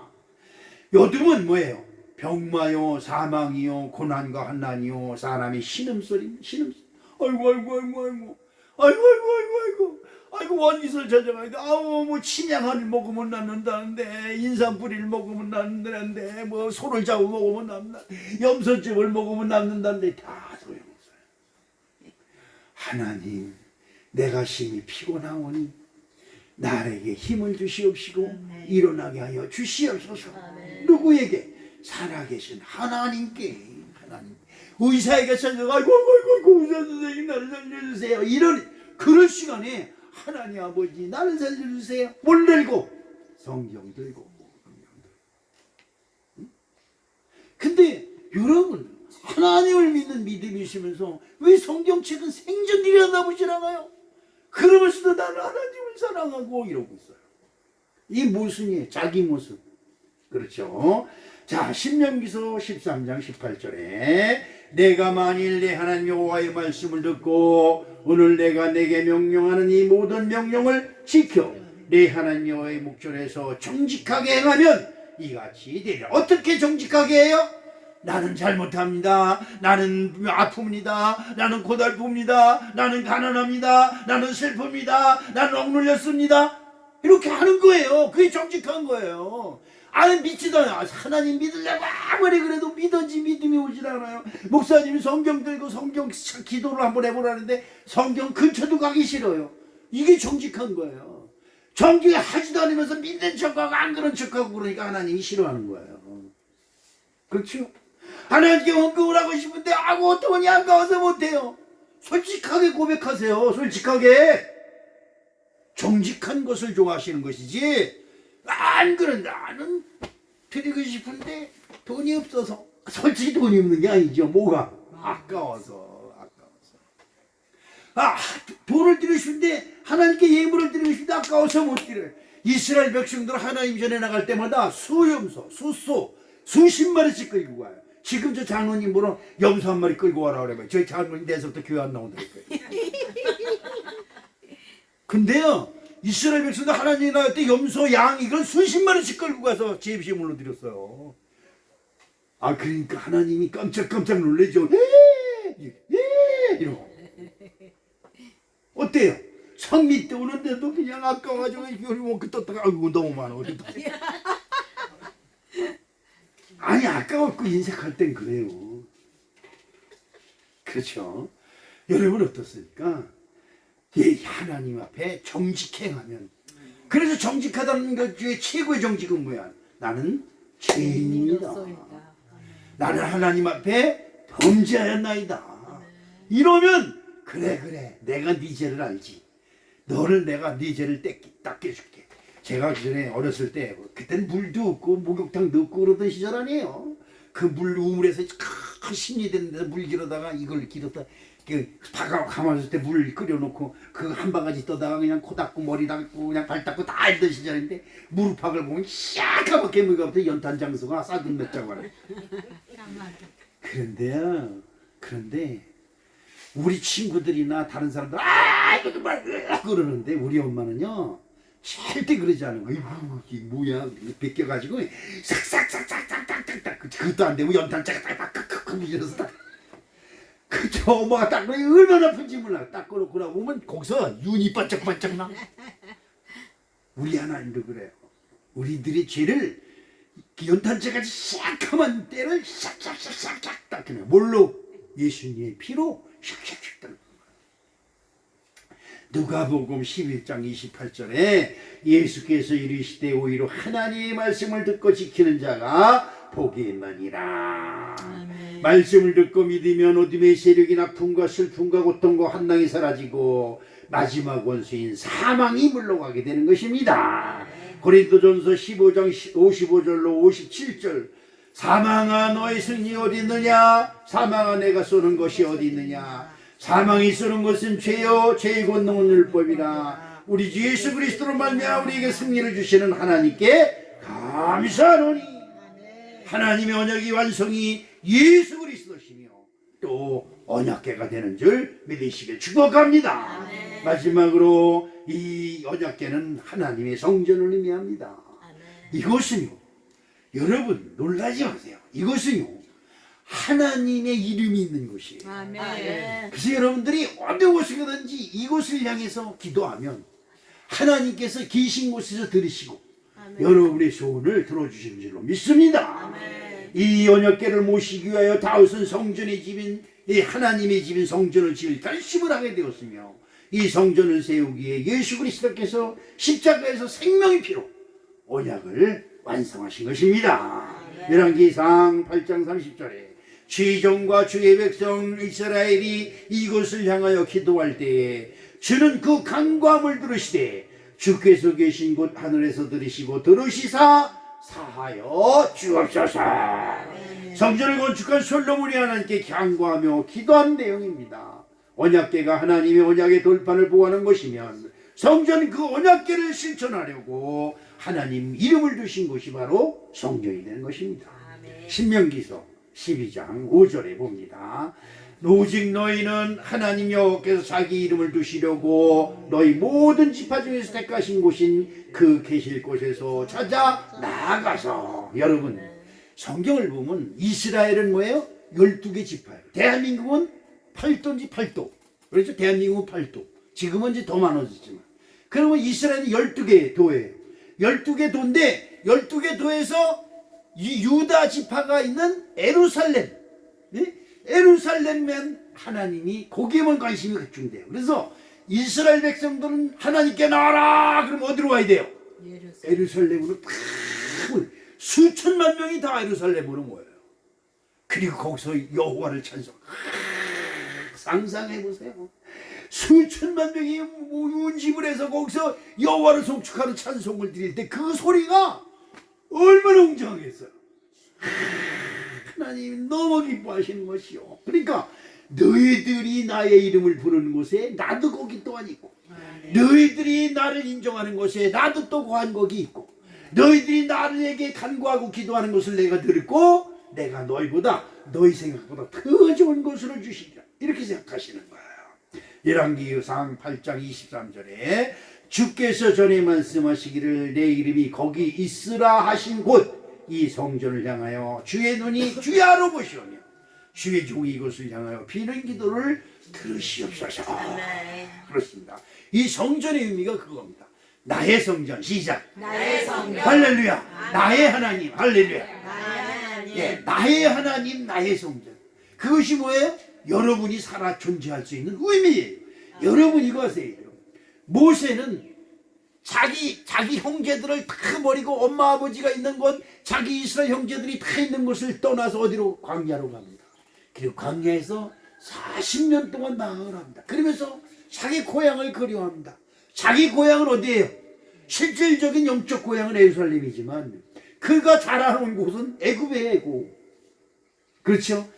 어둠은 뭐예요? 병마요, 사망이요, 고난과 환난이요, 사람의 신음소리, 신음소리. 아이고. 아이고 원기술 저장하니까 뭐 침향을 먹으면 낫는다는데 인삼뿌리를 먹으면 낫는다는데 뭐 소를 잡아 먹으면 낫는다, 염소즙을 먹으면 낫는다는데 다 소용없어요. 하나님, 내가 심히 피곤하오니 나에게 힘을 주시옵시고 일어나게 하여 주시옵소서. 누구에게? 살아계신 하나님께. 하나님, 의사에게 찾아가 아이고 의사 선생님 나를 살려주세요, 그럴 시간에 하나님 아버지 나를 살려주세요. 뭘 들고? 성경 들고. 근데 여러분, 하나님을 믿는 믿음이시면서 왜 성경책은 생전 들여다보질 않아요? 그러면서도 나는 하나님을 사랑하고 이러고 있어요. 이 모순이에요. 자기 모습. 그렇죠. 자, 신명기서 13장 18절에 내가 만일 내 하나님 여호와의 말씀을 듣고 오늘 내가 내게 명령하는 이 모든 명령을 지켜 내 하나님 여호와의 목전에서 정직하게 행하면 이같이 되리라. 어떻게 정직하게 해요? 나는 잘못합니다. 나는 아픕니다. 나는 고달픕니다. 나는 가난합니다. 나는 슬픕니다. 나는 억눌렸습니다. 이렇게 하는 거예요. 그게 정직한 거예요. 아니 믿지도 않아요. 하나님 믿으려고 아무리 그래도 믿음이 오질 않아요. 목사님이 성경 들고 성경 기도를 한번 해보라는데 성경 근처도 가기 싫어요. 이게 정직한 거예요. 정직하지도 않으면서 믿는 척하고 안 그런 척하고 그러니까 하나님이 싫어하는 거예요. 그렇죠? 하나님께 헌금을 하고 싶은데 돈이 아까워서 못해요. 솔직하게 고백하세요. 솔직하게. 정직한 것을 좋아하시는 것이지 안 그런다, 나는 드리고 싶은데 돈이 없어서. 솔직히 돈이 없는 게 아니죠. 뭐가? 아까워서. 돈을 드리고 싶은데 하나님께 예물을 드리고 싶은데 아까워서 못 드려요. 이스라엘 백성들 하나님 전에 나갈 때마다 수염소, 숫소 수십 마리씩 끌고 가요. 지금 저 장로님 보러 염소 한 마리 끌고 와라 그래요. 저희 장로님 내서부터 교회 안 나오더라고요. 근데요, 이스라엘 백성들 하나님 나갈 때 염소, 양 이걸 수십 마리씩 끌고 가서 제비제물로 드렸어요. 그러니까 하나님이 깜짝 놀라죠. 이러고. 어때요? 성 밑에 오는데도 그냥 아까워가지고 이걸 먹고 떴다가 아이고 너무 많아. 아니 아까웠고 인색할 땐 그래요. 그렇죠? 여러분 어떻습니까? 하나님 앞에 정직행하면, 그래서 정직하다는 것 중에 최고의 정직은 뭐야? 나는 죄인입니다. 나는 하나님 앞에 범죄하였나이다. 이러면 그래 내가 네 죄를 알지. 너를 내가 네 죄를 닦여줄게. 제가 전에 어렸을 때 그때는 물도 없고 목욕탕도 없고 그러던 시절 아니에요. 그 물 우물에서 큰 심리 되는 데서 물 길어다가 이걸 길었다 바가 가만있을 때 물 끓여놓고 그 한 바가지 떠다가 그냥 코 닦고 머리 닦고 그냥 발 닦고 다 했던 시절인데 무릎팍을 보면 시약하게 뭐가 없더 연탄 장소가 싸든 몇 장을 해. 그런데 우리 친구들이나 다른 사람들 이것도 말 그러는데 우리 엄마는요 절대 그러지 않은 거야. 이게 뭐야 벗겨가지고 싹싹싹싹싹싹싹 그것도 안 되고 연탄자가 딱딱딱딱 밀어서 딱 그저 엄마가 닦고 얼마나 아픈지 몰라. 닦아놓고 나보면 거기서 윤이 반짝반짝 나. 우리 하나님도 그래요. 우리들의 죄를 연탄재까지 샥하면 때를 샥샥샥샥 닦으면 뭘로? 예수님의 피로 샥샥샥 닦는 거예요. 누가복음 11장 28절에 예수께서 이르시되 오히려 하나님의 말씀을 듣고 지키는 자가 복이 있느니라. 말씀을 듣고 믿으면 어둠의 세력인 아픔과 슬픔과 고통과 환난이 사라지고 마지막 원수인 사망이 물러가게 되는 것입니다. 고린도전서 15장 55절로 57절 사망아 너의 승리 어디 있느냐? 사망아 내가 쏘는 것이 어디 있느냐? 사망이 쏘는 것은 죄요 죄의 권능은 율법이라. 우리 주 예수 그리스도로 말미암아 우리에게 승리를 주시는 하나님께 감사하노니 하나님의 언약의 완성이 예수 그리스도시며 또 언약궤가 되는 줄 믿으시길 축복합니다. 마지막으로 이 언약궤는 하나님의 성전을 의미합니다. 이것은요 여러분 놀라지 마세요. 이것은요 하나님의 이름이 있는 곳이에요. 아멘. 그래서 여러분들이 어느 곳에 가든지 이곳을 향해서 기도하면 하나님께서 계신 곳에서 들으시고 여러분의 소원을 들어주시는 줄로 믿습니다. 이 언약궤를 모시기 위하여 다윗은 성전의 집인 이 하나님의 집인 성전을 지을 결심을 하게 되었으며 이 성전을 세우기에 예수 그리스도께서 십자가에서 생명의 피로 언약을 완성하신 것입니다. 열왕기상 8장 30절에 지정과 주의 백성 이스라엘이 이곳을 향하여 기도할 때에 주는 그 간구함을 들으시되 주께서 계신 곳 하늘에서 들으시고 들으시사 사하여 주옵소서. 성전을 건축한 솔로몬이 하나님께 간구하며 기도한 내용입니다. 언약궤가 하나님의 언약의 돌판을 보호하는 것이면 성전은 그 언약궤를 실천하려고 하나님 이름을 두신 곳이 바로 성전이 되는 것입니다. 신명기서 12장 5절에 봅니다. 오직 너희는 하나님 여호와께서 자기 이름을 두시려고 너희 모든 지파 중에서 택하신 곳인 그 계실 곳에서 찾아 나아가서. 여러분 성경을 보면 이스라엘은 뭐예요? 12개 지파예요. 대한민국은 8도인지 8도. 그렇죠? 대한민국은 8도. 지금은 이제 더 많아졌지만. 그러면 이스라엘은 12개 도예요. 12개 도인데 12개 도에서 이 유다 지파가 있는 예루살렘. 네? 예루살렘면 하나님이 거기에만 관심이 집중돼요. 그래서 이스라엘 백성들은 하나님께 나와라 그러면 어디로 와야 돼요? 예루살렘으로 팍 수천만 명이 다 예루살렘으로 모여요. 그리고 거기서 여호와를 찬송. 상상해 보세요. 수천만 명이 운집을 해서 거기서 여호와를 송축하는 찬송을 드릴 때 그 소리가 얼마나 웅장하겠어요. 하나님 너무 기뻐하시는 것이요. 그러니까 너희들이 나의 이름을 부르는 곳에 나도 거기 또한 있고, 너희들이 나를 인정하는 곳에 나도 또 거한 거기 있고, 너희들이 나에게 간구하고 기도하는 것을 내가 들었고 내가 너희보다 너희 생각보다 더 좋은 것을 주시리라. 이렇게 생각하시는 거예요. 열왕기상 8장 23절에 주께서 전에 말씀하시기를 내 이름이 거기 있으라 하신 곳 이 성전을 향하여 주의 눈이 주야로 보시오며 주의 종이 이곳을 향하여 비는 기도를 들으시옵소서. 그렇습니다. 이 성전의 의미가 그겁니다. 나의 성전. 시작. 나의 성전. 할렐루야. 나의 하나님. 할렐루야. 나의 하나님. 예, 나의 하나님, 나의 성전. 그것이 뭐예요? 여러분이 살아 존재할 수 있는 의미예요. 여러분 이거 하세요. 모세는 자기 형제들을 다 버리고 엄마 아버지가 있는 곳, 자기 이스라엘 형제들이 다 있는 곳을 떠나서 어디로? 광야로 갑니다. 그리고 광야에서 40년 동안 방황을 합니다. 그러면서 자기 고향을 그리워합니다. 자기 고향은 어디예요? 실질적인 영적 고향은 예루살렘이지만 그가 자라온 곳은 애굽의 애굽. 그렇죠?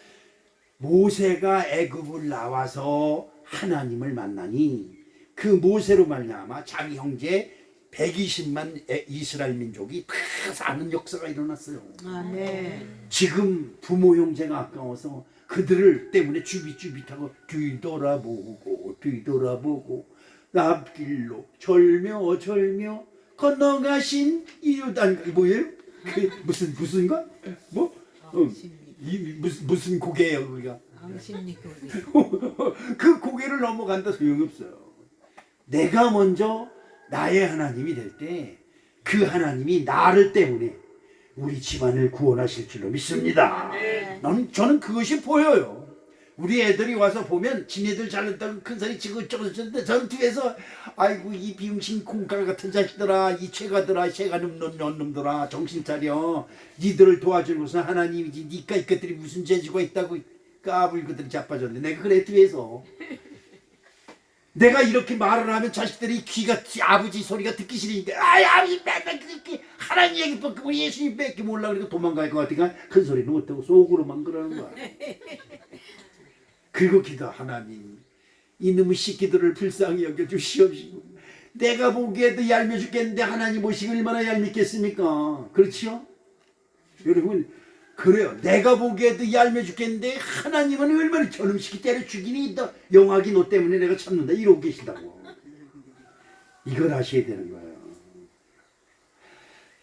모세가 애굽을 나와서 하나님을 만나니 그 모세로 말미암아 자기 형제 120만 이스라엘 민족이 다 사는 역사가 일어났어요. 아멘. 지금 부모 형제가 아까워서 그들을 때문에 쭈빗쭈빗하고 뒤돌아보고 앞길로 절며 건너가신 이 요단 뭐예요? 그 무슨가? 뭐? 무슨 고개예요 그가? 그 고개를 넘어간다 소용없어요. 내가 먼저 나의 하나님이 될 때 그 하나님이 나를 때문에 우리 집안을 구원하실 줄로 믿습니다. 저는 그것이 보여요. 우리 애들이 와서 보면 지네들 잘났다고 큰 소리 치고 어쩌고 저쩌는데 저는 뒤에서 아이고 이 비응신 콩갈 같은 자식들아, 이 죄가들아, 죄가 넘는 놈들아, 정신 차려. 니들을 도와주는 것은 하나님이지. 니까 이것들이 무슨 죄지가 있다고 까불고들이 자빠졌는데 내가 그래 뒤에서 내가 이렇게 말을 하면 자식들이 귀가 아버지 소리가 듣기 싫으니까 아버지 맨날 그렇게 하나님 얘기 뺏고 예수님 뺏기 몰라 그러니까 도망갈 것 같으니까 큰 소리는 못하고 속으로만 그러는 거야. 그리고 기도. 하나님 이놈의 새끼들을 불쌍히 여겨주시옵시고 내가 보기에도 얄미 죽겠는데 하나님 오시기 얼마나 얄밉겠습니까? 그렇죠? 여러분 그래요. 내가 보기에도 얄미 죽겠는데 하나님은 얼마나 저놈 새끼 때려 죽이니 있다. 영악이 너 때문에 내가 참는다. 이러고 계시다고. 이걸 아셔야 되는 거예요.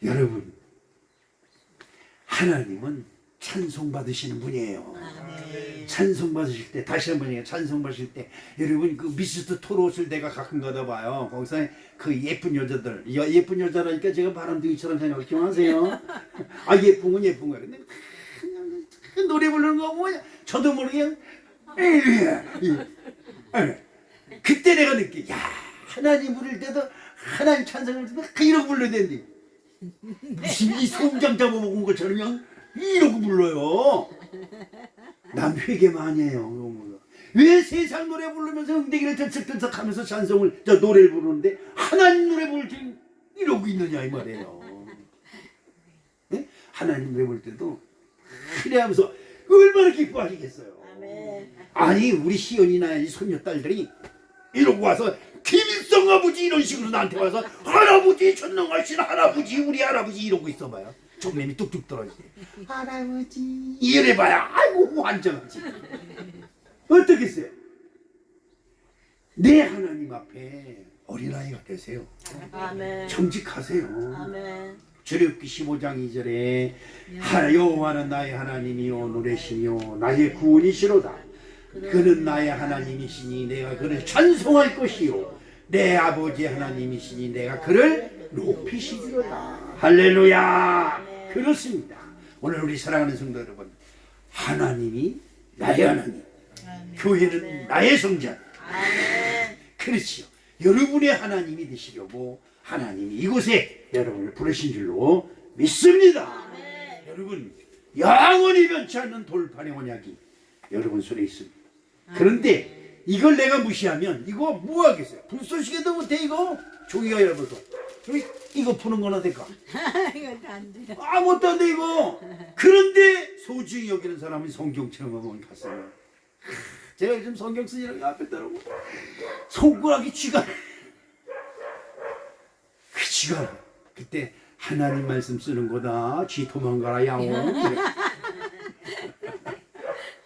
여러분 하나님은 찬송 받으시는 분이에요. 아멘. 찬송 받으실 때 다시 한번 얘기해요. 찬송 받으실 때 여러분 그 미스터 토롯을 내가 가끔 가다봐요. 거기서 그 예쁜 여자들 예쁜 여자라니까 제가 바람둥이처럼 생각을 기억하세요. 아 예쁜 건 예쁜 거야. 근데 그냥 노래 부르는 거 뭐냐 저도 모르게 그때 내가 느끼 야 하나님 부를 때도 하나님 찬송을 때도 이러고 불러야 되는데 무슨 이 송장 잡아먹은 것처럼 그냥 이러고 불러요. 난 회개 많이 해요. 왜 세상 노래 부르면서 응대기를 들썩들썩 하면서 찬송을 노래를 부르는데 하나님 노래 부를 때 이러고 있느냐 이 말이에요. 네? 하나님 노래 부를 때도 그래 하면서 얼마나 기뻐하시겠어요. 아멘. 아니 우리 시연이나 이 손녀딸들이 이러고 와서 김일성 아버지 이런 식으로 나한테 와서 할아버지 전능하신 할아버지 우리 할아버지 이러고 있어봐요. 정면이 뚝뚝 떨어지게 할아버지 이래봐야 아이고 완전하지. 어떻겠어요? 내 하나님 앞에 어린아이가 되세요. 아멘. 정직하세요. 아멘. 출애굽기 15장 2절에 여호와는 나의 하나님이요 노래시며 나의 구원이시로다. 그는 나의 하나님이시니 내가 그를 찬송할 것이요 내 아버지 하나님이시니 내가 그를 높이시리로다. 할렐루야. 그렇습니다. 오늘 우리 사랑하는 성도 여러분, 하나님이 나의 하나님, 교회는 나의 성전. 아멘. 그렇지요. 여러분의 하나님이 되시려고 하나님이 이곳에 여러분을 부르신 줄로 믿습니다. 여러분 영원히 변치 않는 돌판의 언약이 여러분 손에 있습니다. 그런데 이걸 내가 무시하면 이거 뭐 하겠어요? 불쏘시개도 못해 이거? 종이가 얇아서 이거 푸는 거나 될까? 이거 안 돼요. 아무것도 안 돼 이거. 그런데 소중히 여기는 사람이 성경 체험하면 갔어요. 제가 요즘 성경 쓰느라고 앞에 따르고 손가락이 쥐가 그 쥐가 그때 하나님 말씀 쓰는 거다. 쥐 도망가라 야옹.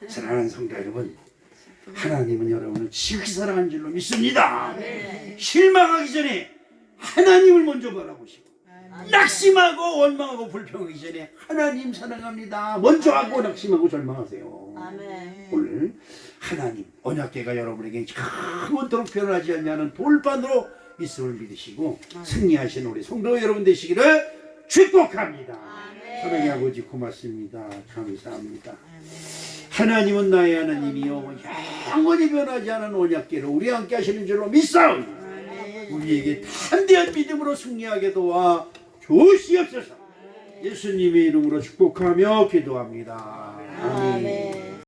사랑하는 성도 여러분, 하나님은 여러분을 지극히 사랑하는 줄로 믿습니다. 실망하기 전에 하나님을 먼저 바라보시고 낙심하고 원망하고 불평하기 전에 하나님 사랑합니다 먼저 하고 낙심하고 절망하세요. 아멘. 오늘 하나님 언약궤가 여러분에게 영원토록 변하지 않냐는 돌판으로 믿음을 믿으시고 승리하신 우리 성도 여러분 되시기를 축복합니다. 하나님 아버지 고맙습니다. 감사합니다. 하나님은 나의 하나님이요 영원히 변하지 않은 언약궤를 우리 함께 하시는 줄로 믿사오니 우리에게 담대한 믿음으로 승리하게 도와 주시옵소서. 예수님의 이름으로 축복하며 기도합니다. 아멘.